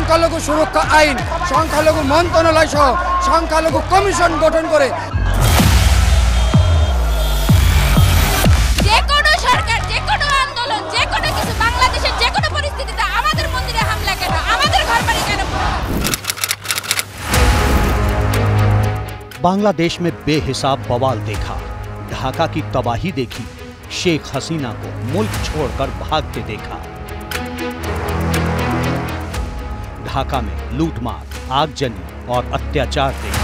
সংখ্যালঘু সুরক্ষা আইন, সংখ্যালঘু মন্ত্রণালয় সহ সংখ্যালঘু কমিশন গঠন করে যে কোনো সরকার, যে কোনো আন্দোলন, যে কোনো কিছু বাংলাদেশের যে কোনো পরিস্থিতিতে আমাদের মন্দিরে হামলা কেন, আমাদের ঘরবাড়ি কেন? बांग्लादेश में बेहिसाब बवाल देखा, ढाका की तबाही देखी, शेख हसीना को मुल्क छोड़कर भागते देखा। ढाका में लूटमार, आगजनी और अत्याचार देखा।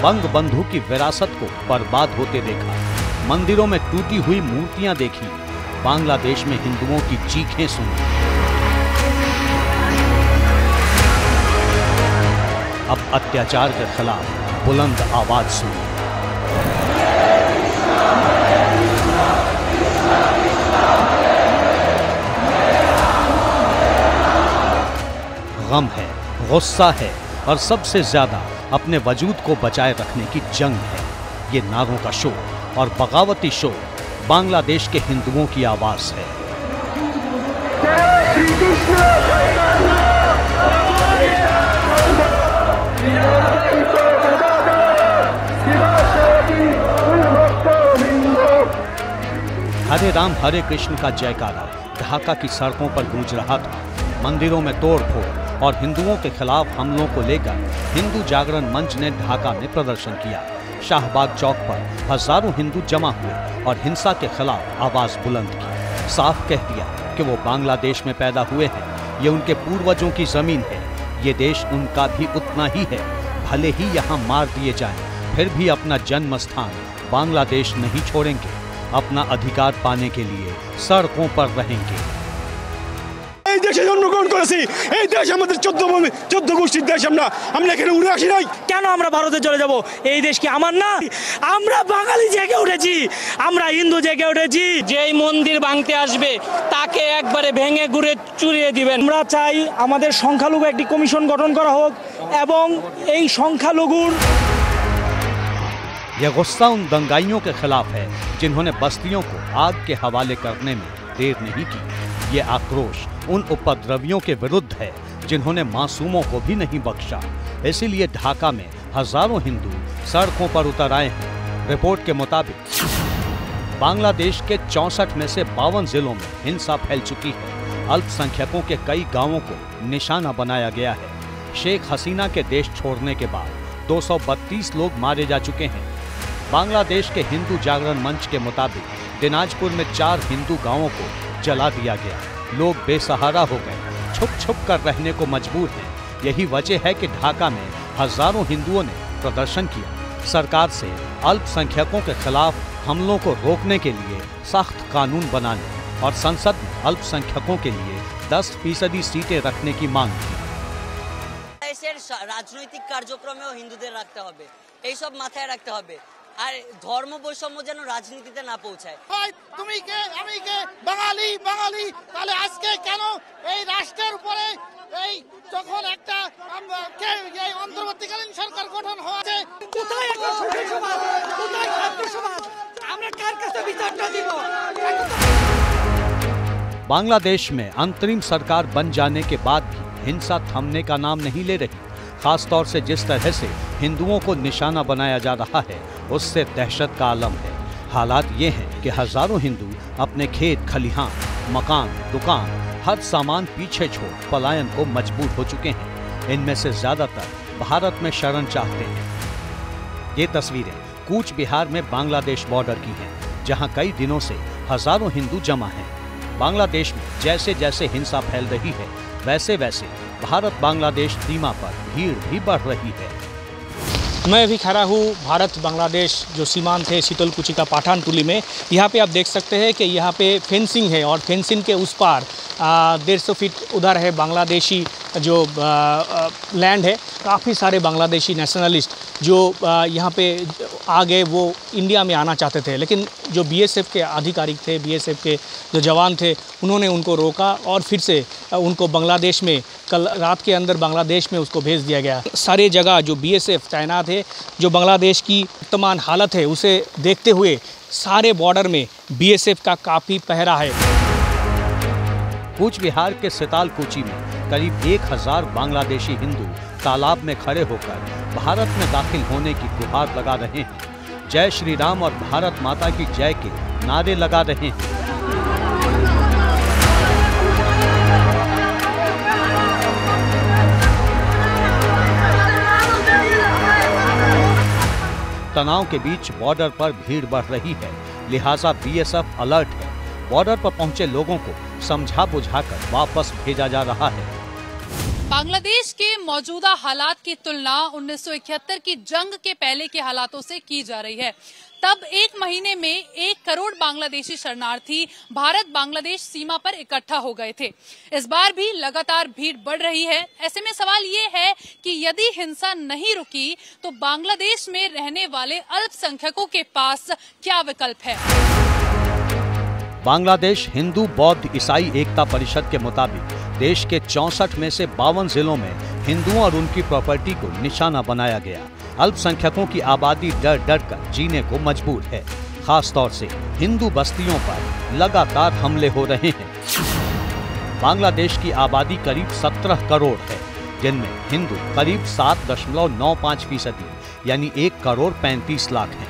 बंगबंधु की विरासत को बर्बाद होते देखा। मंदिरों में टूटी हुई मूर्तियां देखी। बांग्लादेश में हिंदुओं की चीखें सुनी। अब अत्याचार के खिलाफ बुलंद आवाज सुनी। गम है, गुस्सा है और सबसे ज्यादा अपने वजूद को बचाए रखने की जंग है। ये नारों का शोर और बगावती शोर बांग्लादेश के हिंदुओं की आवाज है। हरे राम हरे कृष्ण का जयकारा ढाका की सड़कों पर गूंज रहा था। मंदिरों में तोड़फोड़ और हिंदुओं के खिलाफ हमलों को लेकर हिंदू जागरण मंच ने ढाका में प्रदर्शन किया। शाहबाग चौक पर हजारों हिंदू जमा हुए और हिंसा के खिलाफ आवाज बुलंद की। साफ कह दिया कि वो बांग्लादेश में पैदा हुए हैं, ये उनके पूर्वजों की जमीन है, ये देश उनका भी उतना ही है। भले ही यहाँ मार दिए जाएं, फिर भी अपना जन्म स्थान बांग्लादेश नहीं छोड़ेंगे। अपना अधिकार पाने के लिए सड़कों पर रहेंगे। জন্মগ্রহণ করেছি, এই দেশ আমাদের 14 গোষ্ঠীর দেশ। আমরা এখানে উড়ে আসি নাই। কেন আমরা ভারতে চলে যাব? এই দেশ কি আমার না? আমরা বাঙালি জেগে উঠেছি, আমরা হিন্দু জেগে উঠেছি। যেই মন্দির ভাঙতে আসবে তাকে একবারে ভেঙে গুড়ে চুরিয়ে দিবেন। আমরা চাই আমাদের সংখ্যালঘু একটি কমিশন গঠন করা হোক এবং এই সংখ্যালঘুর यह गुस्सा उन दंगाइयों के खिलाफ है जिन्होंने बस्तियों को आग के हवाले करने में देर नहीं की। ये आक्रोश उन उपद्रवियों के विरुद्ध है जिन्होंने मासूमों को भी नहीं बख्शा। इसीलिए ढाका में हजारों हिंदू सड़कों पर उतर आए हैं। रिपोर्ट के मुताबिक बांग्लादेश के 64 में से 52 जिलों में हिंसा फैल चुकी है। अल्पसंख्यकों के कई गांवों को निशाना बनाया गया है। शेख हसीना के देश छोड़ने के बाद 232 लोग मारे जा चुके हैं। बांग्लादेश के हिंदू जागरण मंच के मुताबिक दिनाजपुर में 4 हिंदू गांवों को जला दिया गया। लोग बेसहारा हो गए, छुप छुप कर रहने को मजबूर हैं। यही वजह है कि ढाका में हजारों हिंदुओं ने प्रदर्शन किया। सरकार से अल्पसंख्यकों के खिलाफ हमलों को रोकने के लिए सख्त कानून बनाने और संसद में अल्पसंख्यकों के लिए 10% सीटें रखने की मांग की। রাজনৈতিক কার্যক্রমেও হিন্দুদের রাখতে হবে, এই সব মাথায় রাখতে হবে। আর ধর্ম বৈষম্য যেন রাজনীতিতে না পৌঁছায়। তুমি কে আমি কে বাঙালি বাঙালি, তাহলে আজকে কেন এই রাষ্ট্রের উপরে এই যখন একটা এই অন্তর্বর্তীকালীন সরকার গঠন হয়েছে, কোথায় এখন সুশীল সমাজ, কোথায় ছাত্র সমাজ? আমরা কার কাছে বিচারটা দিব? बांग्लादेश में अंतरिम सरकार बन जाने के बाद भी हिंसा थमने का नाम नहीं ले रही। खासतौर से जिस तरह से हिंदुओं को निशाना बनाया जा रहा है उससे दहशत का आलम है। हालात ये हैं कि हजारों हिंदू अपने खेत खलिहान, मकान, दुकान, हर सामान पीछे छोड़ पलायन को मजबूर हो चुके हैं। इनमें से ज्यादातर भारत में शरण चाहते हैं। ये तस्वीरें कूच बिहार में बांग्लादेश बॉर्डर की हैं, जहां कई दिनों से हजारों हिंदू जमा हैं। बांग्लादेश में जैसे जैसे हिंसा फैल रही है वैसे वैसे भारत बांग्लादेश सीमा पर भीड़ भी बढ़ रही है। मैं अभी खड़ा हूँ भारत बांग्लादेश जो सीमांत है शीतलकुची का पाठान टोली में। यहाँ पे आप देख सकते हैं कि यहाँ पे फेंसिंग है और फेंसिंग के उस पार 150 फीट उधर है बांग्लादेशी जो लैंड है। काफ़ी सारे बांग्लादेशी नेशनलिस्ट जो यहाँ पे आ गए, वो इंडिया में आना चाहते थे, लेकिन जो बीएसएफ के अधिकारी थे, बीएसएफ के जो जवान थे, उन्होंने उनको रोका और फिर से उनको बांग्लादेश में कल रात के अंदर बांग्लादेश में उसको भेज दिया गया। सारे जगह जो बीएसएफ तैनात है, जो बांग्लादेश की वर्तमान हालत है उसे देखते हुए सारे बॉर्डर में बीएसएफ का काफ़ी पहरा है। कूच बिहार के सितालकुची में करीब 1000 बांग्लादेशी हिंदू तालाब में खड़े होकर भारत में दाखिल होने की गुहार लगा रहे हैं। जय श्री राम और भारत माता की जय के नारे लगा रहे हैं। तनाव के बीच बॉर्डर पर भीड़ बढ़ रही है, लिहाजा बीएसएफ अलर्ट है। बॉर्डर पर पहुंचे लोगों को समझा बुझाकर वापस भेजा जा रहा है। बांग्लादेश के मौजूदा हालात की तुलना 1971 की जंग के पहले के हालातों से की जा रही है। तब एक महीने में 1 करोड़ बांग्लादेशी शरणार्थी भारत बांग्लादेश सीमा पर इकट्ठा हो गए थे। इस बार भी लगातार भीड़ बढ़ रही है। ऐसे में सवाल ये है कि यदि हिंसा नहीं रुकी तो बांग्लादेश में रहने वाले अल्पसंख्यकों के पास क्या विकल्प है। बांग्लादेश हिंदू बौद्ध ईसाई एकता परिषद के मुताबिक देश के 64 में से 52 जिलों में हिंदुओं और उनकी प्रॉपर्टी को निशाना बनाया गया। अल्पसंख्यकों की आबादी डर डर कर जीने को मजबूर है। खास तौर से हिंदू बस्तियों पर लगातार हमले हो रहे हैं। बांग्लादेश की आबादी करीब 17 करोड़ है, जिनमें हिंदू करीब 7.95% यानी 1 करोड़ 35 लाख हैं।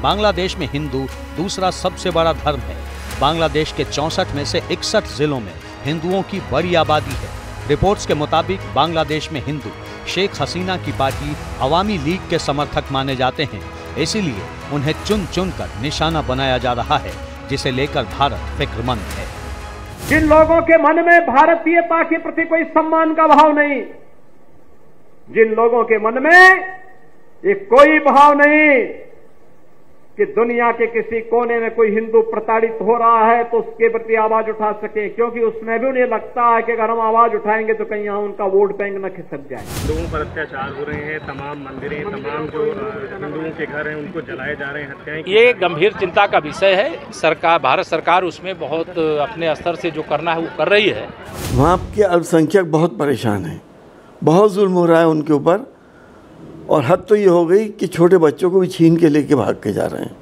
बांग्लादेश में हिंदू दूसरा सबसे बड़ा धर्म है। बांग्लादेश के 64 में से 61 जिलों में हिंदुओं की बड़ी आबादी है। रिपोर्ट्स के मुताबिक बांग्लादेश में हिंदू शेख हसीना की पार्टी अवामी लीग के समर्थक माने जाते हैं, इसीलिए उन्हें चुन चुन कर निशाना बनाया जा रहा है, जिसे लेकर भारत फिक्रमंद है। जिन लोगों के मन में भारतीयता के प्रति कोई सम्मान का भाव नहीं, जिन लोगों के मन में ये कोई भाव नहीं कि दुनिया के किसी कोने में कोई हिंदू प्रताड़ित हो रहा है तो उसके प्रति आवाज उठा सके, क्योंकि उसमें भी उन्हें लगता है कि अगर हम आवाज उठाएंगे तो कहीं यहाँ उनका वोट बैंक न खिसक जाए। लोगों पर अत्याचार हो रहे हैं, तमाम मंदिरें, तमाम जो हिंदुओं के घर हैं उनको जलाए जा रहे हैं, हत्याएं। ये गंभीर चिंता का विषय है। सरकार, भारत सरकार उसमें बहुत अपने स्तर से जो करना है वो कर रही है। वहाँ के अल्पसंख्यक बहुत परेशान हैं, बहुत जुल्म हो रहा है उनके ऊपर, और हद तो ये हो गई कि छोटे बच्चों को भी छीन के लेके भाग के जा रहे हैं।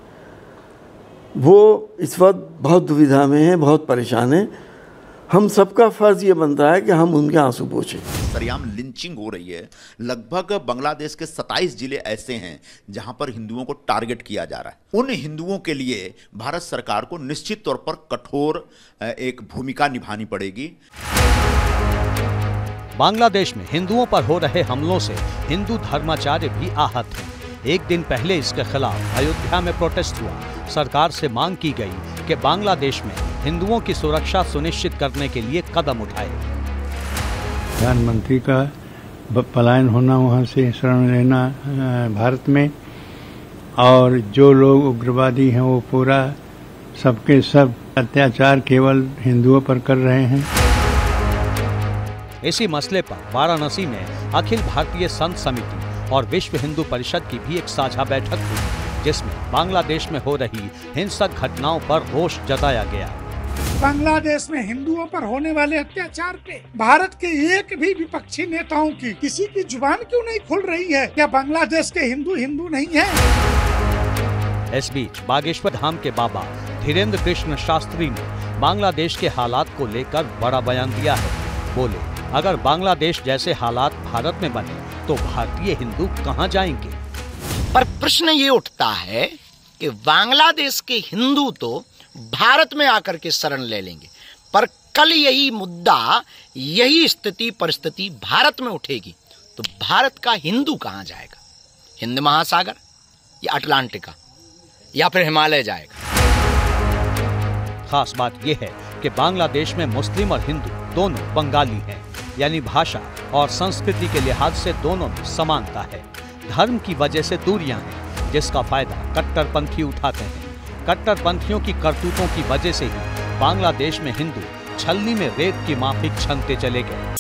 वो इस वक्त बहुत दुविधा में हैं, बहुत परेशान हैं। हम सबका फर्ज ये बनता है कि हम उनके आंसू पोंछें। सरेआम लिंचिंग हो रही है। लगभग बांग्लादेश के 27 जिले ऐसे हैं जहां पर हिंदुओं को टारगेट किया जा रहा है। उन हिंदुओं के लिए भारत सरकार को निश्चित तौर पर कठोर एक भूमिका निभानी पड़ेगी। बांग्लादेश में हिंदुओं पर हो रहे हमलों से हिंदू धर्माचार्य भी आहत हैं। एक दिन पहले इसके खिलाफ अयोध्या में प्रोटेस्ट हुआ। सरकार से मांग की गई कि बांग्लादेश में हिंदुओं की सुरक्षा सुनिश्चित करने के लिए कदम उठाए। प्रधानमंत्री का पलायन होना, वहां से शरण लेना भारत में, और जो लोग उग्रवादी हैं वो पूरा सबके सब अत्याचार केवल हिंदुओं पर कर रहे हैं। इसी मसले पर वाराणसी में अखिल भारतीय संत समिति और विश्व हिंदू परिषद की भी एक साझा बैठक हुई, जिसमें बांग्लादेश में हो रही हिंसक घटनाओं पर रोष जताया गया। बांग्लादेश में हिंदुओं पर होने वाले अत्याचार पे भारत के एक भी विपक्षी नेताओं की किसी की जुबान क्यों नहीं खुल रही है? क्या बांग्लादेश के हिंदू हिंदू नहीं है? इस बीच बागेश्वर धाम के बाबा धीरेन्द्र कृष्ण शास्त्री ने बांग्लादेश के हालात को लेकर बड़ा बयान दिया है। बोले, अगर बांग्लादेश जैसे हालात भारत में बने तो भारतीय हिंदू कहां जाएंगे? पर प्रश्न ये उठता है कि बांग्लादेश के हिंदू तो भारत में आकर के शरण ले लेंगे, पर कल यही मुद्दा, यही स्थिति परिस्थिति भारत में उठेगी तो भारत का हिंदू कहां जाएगा? हिंद महासागर या अटलांटिका या फिर हिमालय जाएगा? खास बात यह है कि बांग्लादेश में मुस्लिम और हिंदू दोनों बंगाली हैं, यानी भाषा और संस्कृति के लिहाज से दोनों में समानता है। धर्म की वजह से दूरियां हैं, जिसका फायदा कट्टरपंथी उठाते हैं। कट्टरपंथियों की करतूतों की वजह से ही बांग्लादेश में हिंदू छलनी में रेत की माफिक छनते चले गए।